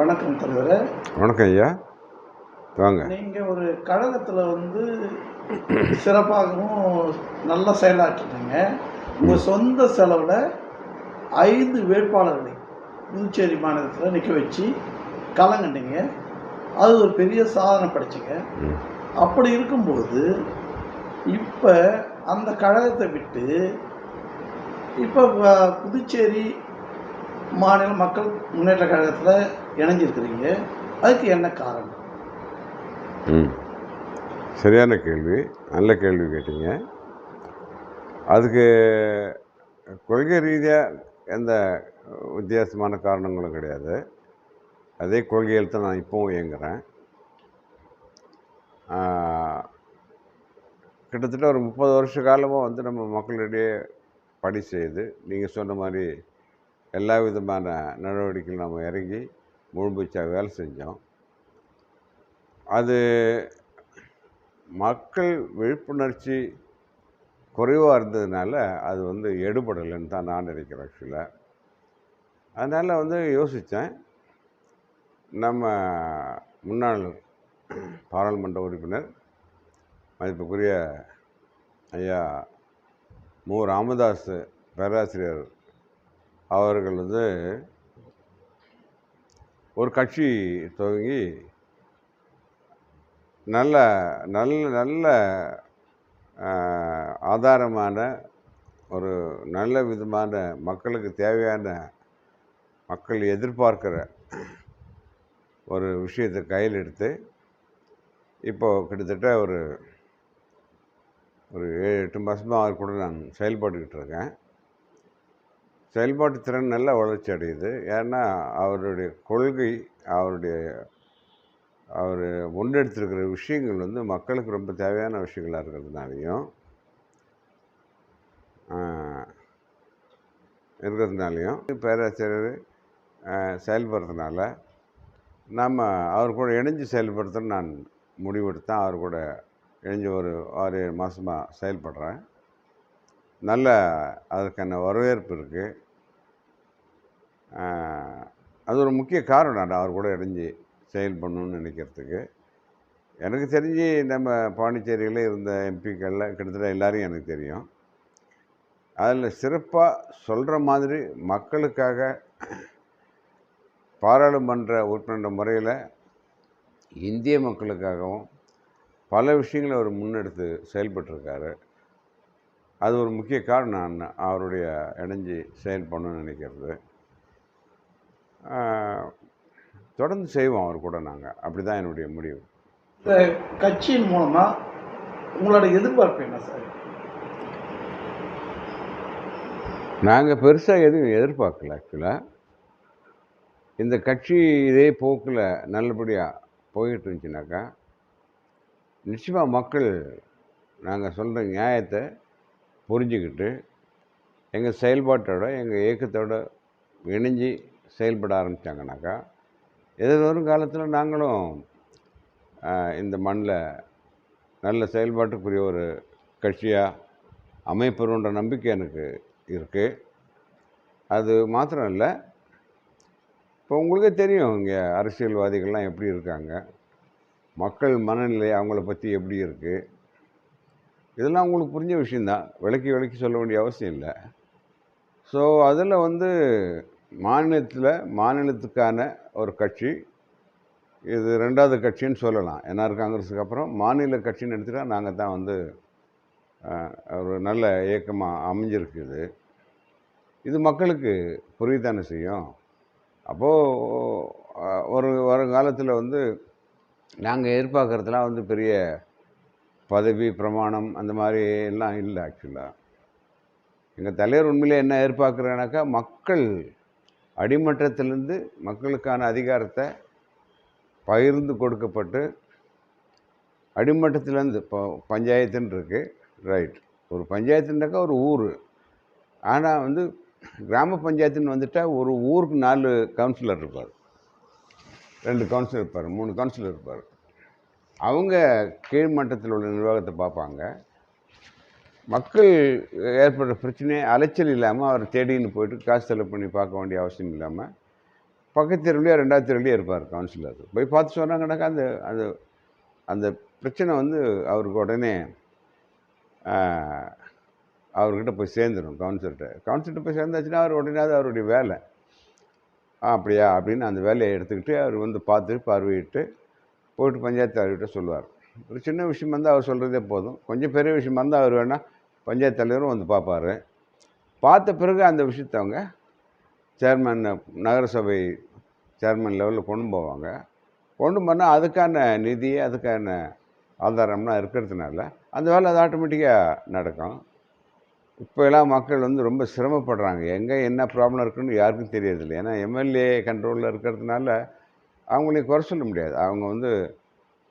வணக்கம் தலைவரே. வணக்கம் ஐயா, வாங்க. நீங்கள் ஒரு கழகத்தில் சிறப்பாகவும் நல்லா செயலாற்றினீங்க. உங்கள் சொந்த செலவில் 5 வேட்பாளர்களை புதுச்சேரி மாநிலத்தில் நிற்க வச்சு கலங்கண்டீங்க. அது ஒரு பெரிய சாதனை படைச்சிங்க. அப்படி இருக்கும்போது இப்போ அந்த கழகத்தை விட்டு இப்போ புதுச்சேரி மாநில மக்கள் முன்னேற்ற கழகத்தில் இணைஞ்சிருக்கிறீங்க. அதுக்கு என்ன காரணம்? சரியான கேள்வி, நல்ல கேள்வி கேட்டீங்க. அதுக்கு கொள்கை ரீதியாக எந்த வித்தியாசமான காரணங்களும் கிடையாது. அதே கொள்கையில் தான் நான் இப்போவும் இயங்குகிறேன். கிட்டத்தட்ட ஒரு 30 வருஷ காலமாக நம்ம மக்களிடையே பணி செய்து நீங்கள் சொன்ன மாதிரி எல்லா விதமான நடவடிக்கைகளும் நம்ம இறங்கி முழும்பூச்சாக வேலை செஞ்சோம். அது மக்கள் விழிப்புணர்ச்சி குறைவாக இருந்ததுனால அது எடுபடலைன்னு தான் நான் நினைக்கிறேன் ஆக்சுவலாக. அதனால் யோசித்தேன், நம்ம முன்னாள் பாராளுமன்ற உறுப்பினர் மதிப்புக்குரிய ஐயா மு. ராமதாஸ் பேராசிரியர் அவர்கள் ஒரு கட்சி துவங்கி நல்ல நல்ல நல்ல ஆதாரமான ஒரு நல்ல விதமான மக்களுக்கு தேவையான மக்கள் எதிர்பார்க்கிற ஒரு விஷயத்தை கையில் எடுத்து இப்போது கிட்டத்தட்ட ஒரு 7-8 மாதமாக அவர் கூட நான் செயல்பட்டுக்கிட்டு இருக்கேன். செயல்பாட்டு திறன் நல்ல வளர்ச்சி அடையுது. ஏன்னா அவருடைய கொள்கை, அவர் முன்னெடுத்திருக்கிற விஷயங்கள் மக்களுக்கு ரொம்ப தேவையான விஷயங்களாக இருக்கிறதுனாலையும் பேராசிரியர் செயல்படுறதுனால நம்ம அவர் கூட இணைஞ்சு செயல்படுறதுன்னு நான் முடிவெடுத்தேன். அவர் கூட இணைஞ்சு ஒரு 6-7 மாதமாக செயல்படுறேன். நல்ல அதற்கான வரவேற்பு இருக்குது. அது ஒரு முக்கிய காரணம். நான் அவர் கூட இணைஞ்சு செயல்படணும்னு நினைக்கிறதுக்கு. எனக்கு தெரிஞ்சு நம்ம பாண்டிச்சேரியில் இருந்த எம்பிக்களில் கிட்டத்தட்ட எல்லாரையும் எனக்கு தெரியும். அதில் சிறப்பாக சொல்கிற மாதிரி மக்களுக்காக பாராளுமன்ற உறுப்பினர் முறையில் இந்திய மக்களுக்காகவும் பல விஷயங்களை அவர் முன்னெடுத்து செயல்பட்டுருக்காரு. அது ஒரு முக்கிய காரணம் நான் அவருடைய இணைஞ்சு செயல்படணும்னு நினைக்கிறது. தொடர்ந்து செய்வோம் அவர் கூட. நாங்கள் அப்படி தான் என்னுடைய முடிவு. இந்த கட்சியின் மூலமாக உங்களோட எதிர்பார்ப்பு என்ன சார்? நாங்கள் பெருசாக எதுவும் எதிர்பார்க்கல. ஆக்சுவலாக இந்த கட்சி இதே போக்கில் நல்லபடியாக போயிட்டு இருந்துச்சுனாக்கா நிச்சயமாக மக்கள் நாங்கள் சொல்கிற நியாயத்தை புரிஞ்சுக்கிட்டு எங்கள் செயல்பாட்டோட எங்கள் இயக்கத்தோடு இணைஞ்சி செயல்பட ஆரம்பித்தாங்கனாக்கா எதிர்வரும் காலத்தில் நாங்களும் இந்த மண்ணில் நல்ல செயல்பாட்டுக்குரிய ஒரு கட்சியாக அமைப்பெறுன்ற நம்பிக்கை எனக்கு இருக்குது. அது மாத்திரம் இல்லை, இப்போ உங்களுக்கே தெரியும் இங்கே அரசியல்வாதிகள்லாம் எப்படி இருக்காங்க, மக்கள் மனநிலை அவங்கள பற்றி எப்படி இருக்குது, இதெல்லாம் உங்களுக்கு புரிஞ்ச விஷயந்தான். விளக்கி சொல்ல வேண்டிய அவசியம் இல்லை. ஸோ அதில் மாநிலத்துக்கான ஒரு கட்சி, இது 2வது கட்சின்னு சொல்லலாம். என்ஆர் காங்கிரஸுக்கு அப்புறம் மாநில கட்சின்னு எடுத்துகிட்டா நாங்கள் தான் ஒரு நல்ல இயக்கமாக அமைஞ்சிருக்குது. இது மக்களுக்கு புரியத்தானே செய்யும். அப்போது வருங்காலத்தில் நாங்கள் எதிர்பார்க்குறதுலாம் பெரிய பதவி பிரமாணம் அந்த மாதிரி எல்லாம் இல்லை. ஆக்சுவலாக எங்கள் தலைவர் உண்மையிலே என்ன எதிர்பார்க்குறேனாக்கா, மக்கள் அடிமட்டத்திலேருந்து மக்களுக்கான அதிகாரத்தை பகிர்ந்து கொடுக்கப்பட்டு அடிமட்டத்திலேருந்து இப்போ பஞ்சாயத்துன்னு இருக்குது, ரைட். ஒரு பஞ்சாயத்துனாக்கா ஒரு ஊர். ஆனால் கிராம பஞ்சாயத்துன்னு வந்துட்டால் ஒரு ஊருக்கு 4 கவுன்சிலர் இருப்பார், 2 கவுன்சிலர் இருப்பார், 3 கவுன்சிலர் இருப்பார். அவங்க கீழ்மட்டத்தில் உள்ள நிர்வாகத்தை பார்ப்பாங்க. மக்கள் ஏற்படுற பிரச்சனையை அலைச்சல் இல்லாமல் அவர் தேடின்னு போயிட்டு காசு செலவு பண்ணி பார்க்க வேண்டிய அவசியம் இல்லாமல் பக்கத்து தெருவுலையோ 2வது தெருவுலையோ இருப்பார் கவுன்சிலர். போய் பார்த்து சொன்னாங்கன்னாக்கா அந்த அந்த அந்த பிரச்சனை வந்து அவருக்கு உடனே அவர்கிட்ட போய் சேர்ந்துடும் கவுன்சிலர்கிட்ட போய் சேர்ந்தாச்சுன்னா அவர் உடனே அது அவருடைய வேலை. அப்படியா அப்படின்னு அந்த வேலையை எடுத்துக்கிட்டு அவர் வந்து பார்த்து பார்வையிட்டு போயிட்டு பஞ்சாயத்து தலைவர்கிட்ட சொல்லுவார். ஒரு சின்ன விஷயம் வந்து அவர் சொல்கிறதே போதும். கொஞ்சம் பெரிய விஷயமா இருந்தால் அவர் வேணால் பஞ்சாயத்து தலைவரும் வந்து பார்ப்பார். பார்த்த பிறகு அந்த விஷயத்தை அவங்க சேர்மன் நகரசபை சேர்மன் லெவலில் கொண்டு போவாங்க. கொண்டு போனால் அதுக்கான நிதி அதுக்கான ஆதாரம்லாம் இருக்கிறதுனால அந்த வேலை அது ஆட்டோமேட்டிக்காக நடக்கும். இப்போலாம் மக்கள் வந்து ரொம்ப சிரமப்படுறாங்க. எங்கே என்ன ப்ராப்ளம் இருக்குன்னு யாருக்கும் தெரியறதில்லை. ஏன்னா எம்எல்ஏ கண்ட்ரோலில் இருக்கிறதுனால அவங்களையும் குறை சொல்ல முடியாது. அவங்க வந்து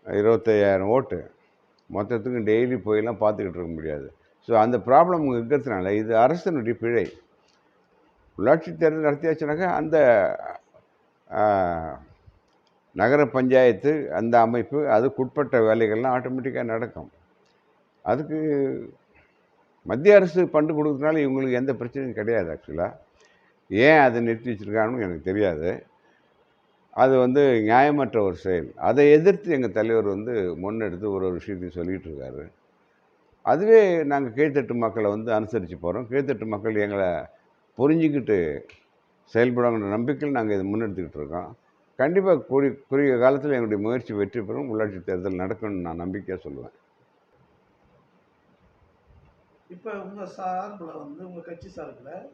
25,000 ஓட்டு மொத்தத்துக்கு டெய்லி போயெல்லாம் பார்த்துக்கிட்டு இருக்க முடியாது. ஸோ அந்த ப்ராப்ளம் இருக்கிறதுனால இது அரசனுடைய பிழை. உள்ளாட்சி தேர்தல் நடத்தியாச்சுனாக்கா அந்த நகர பஞ்சாயத்து அந்த அமைப்பு அதுக்குட்பட்ட வேலைகள்லாம் ஆட்டோமேட்டிக்காக நடக்கும். அதுக்கு மத்திய அரசு ஃபண்டு கொடுக்கறதுனால இவங்களுக்கு எந்த பிரச்சனையும் கிடையாது. ஆக்சுவலாக ஏன் அதை நிறுத்தி வச்சுருக்காங்கன்னு எனக்கு தெரியாது. அது வந்து நியாயமற்ற ஒரு செயல். அதை எதிர்த்து எங்கள் தலைவர் வந்து முன்னெடுத்து ஒரு விஷயத்தையும் சொல்லிகிட்டு இருக்காரு. அதுவே நாங்கள் கீழ்த்தட்டு மக்களை வந்து அனுசரித்து போகிறோம். கீழ்த்தட்டு மக்கள் எங்களை புரிஞ்சிக்கிட்டு செயல்படுங்கிற நம்பிக்கையில் நாங்கள் இதை முன்னெடுத்துக்கிட்டு இருக்கோம். கண்டிப்பாக குறுகிய காலத்தில் எங்களுடைய முயற்சி வெற்றி பெறும். உள்ளாட்சி தேர்தல் நடக்கும்னு நான் நம்பிக்கையாக சொல்லுவேன். இப்போ உங்கள் சார்பில் வந்து உங்கள் கட்சி சார்பில்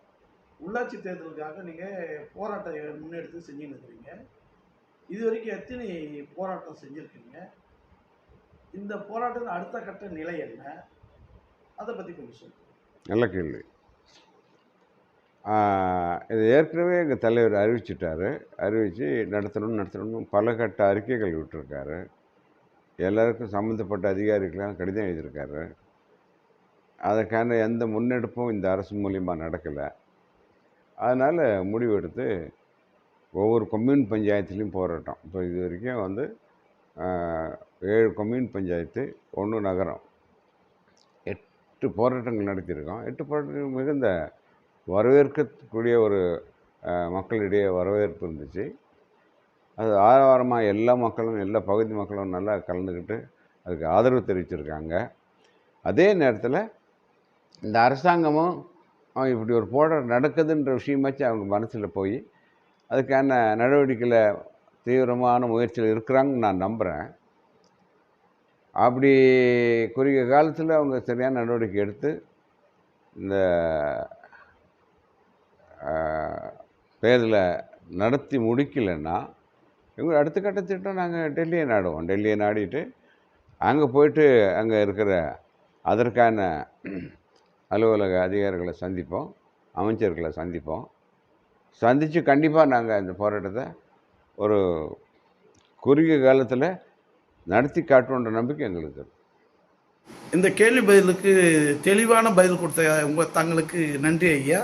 உள்ளாட்சி தேர்தலுக்காக நீங்கள் போராட்டம் முன்னெடுத்து செஞ்சுன்னு இருக்கிறீங்க. இது வரைக்கும் எத்தனை போராட்டம் செஞ்சுருக்கீங்க? இந்த போராட்டத்தின் அடுத்த கட்ட நிலை என்ன? அதை பற்றி கொஞ்சம் சொல்லுங்கள். நல்ல கேள்வி. இது ஏற்கனவே எங்கள் தலைவர் அறிவிச்சிட்டாரு. அறிவித்து நடத்தணும்னு பல கட்ட அறிக்கைகள் விட்டுருக்காரு. எல்லாருக்கும் சம்மந்தப்பட்ட அதிகாரிகளாம் கடிதம் எழுதியிருக்காரு. அதற்கான எந்த முன்னெடுப்பும் இந்த அரசு மூலிமா நடக்கலை. அதனால் முடிவெடுத்து ஒவ்வொரு கொம்யூன் பஞ்சாயத்துலேயும் போராட்டம். இப்போ இது வரைக்கும் வந்து 7 கொம்யூன் பஞ்சாயத்து 1 நகரம் 8 போராட்டங்கள் நடத்தியிருக்கோம். 8 போராட்டங்கள் மிகுந்த வரவேற்கக்கூடிய ஒரு மக்களிடையே வரவேற்பு இருந்துச்சு. அது ஆரவாரமாக எல்லா மக்களும் எல்லா பகுதி மக்களும் நல்லா கலந்துக்கிட்டு அதுக்கு ஆதரவு தெரிவிச்சிருக்காங்க. அதே நேரத்தில் இந்த அரசாங்கமும் இப்படி ஒரு போராட்டம் நடக்குதுன்ற விஷயமாச்சும் அவங்க மனசில் போய் அதுக்கான நடவடிக்கையில் தீவிரமான முயற்சியில் இருக்கிறாங்கன்னு நான் நம்புகிறேன். அப்படி குறுகிய காலத்தில் அவங்க சரியான நடவடிக்கை எடுத்து இந்த தேர்தலை நடத்தி முடிக்கலைன்னா எங்கள் அடுத்த கட்ட திட்டம் நாங்கள் டெல்லியை நாடுவோம். டெல்லியை நாடிட்டு அங்கே போயிட்டு அங்கே இருக்கிற அதற்கான அலுவலக அதிகாரிகளை சந்திப்போம், அமைச்சர்களை சந்திப்போம். சந்தித்து கண்டிப்பாக நாங்கள் இந்த போராட்டத்தை ஒரு குறுகிய காலத்தில் நடத்தி காட்டுவோன்ற நம்பிக்கை எங்களுக்கு. இந்த கேள்வி பதிலுக்கு தெளிவான பதில் கொடுத்த தங்களுக்கு நன்றி ஐயா.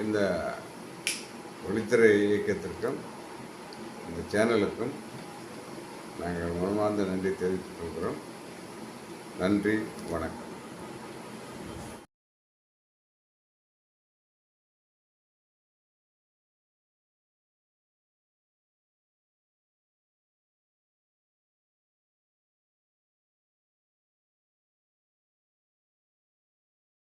இந்த ஒளித்திரை இயக்கத்திற்கும் இந்த சேனலுக்கும் நாங்கள் மனமார்ந்த நன்றி தெரிவித்துக் கொள்கிறோம். நன்றி, வணக்கம்.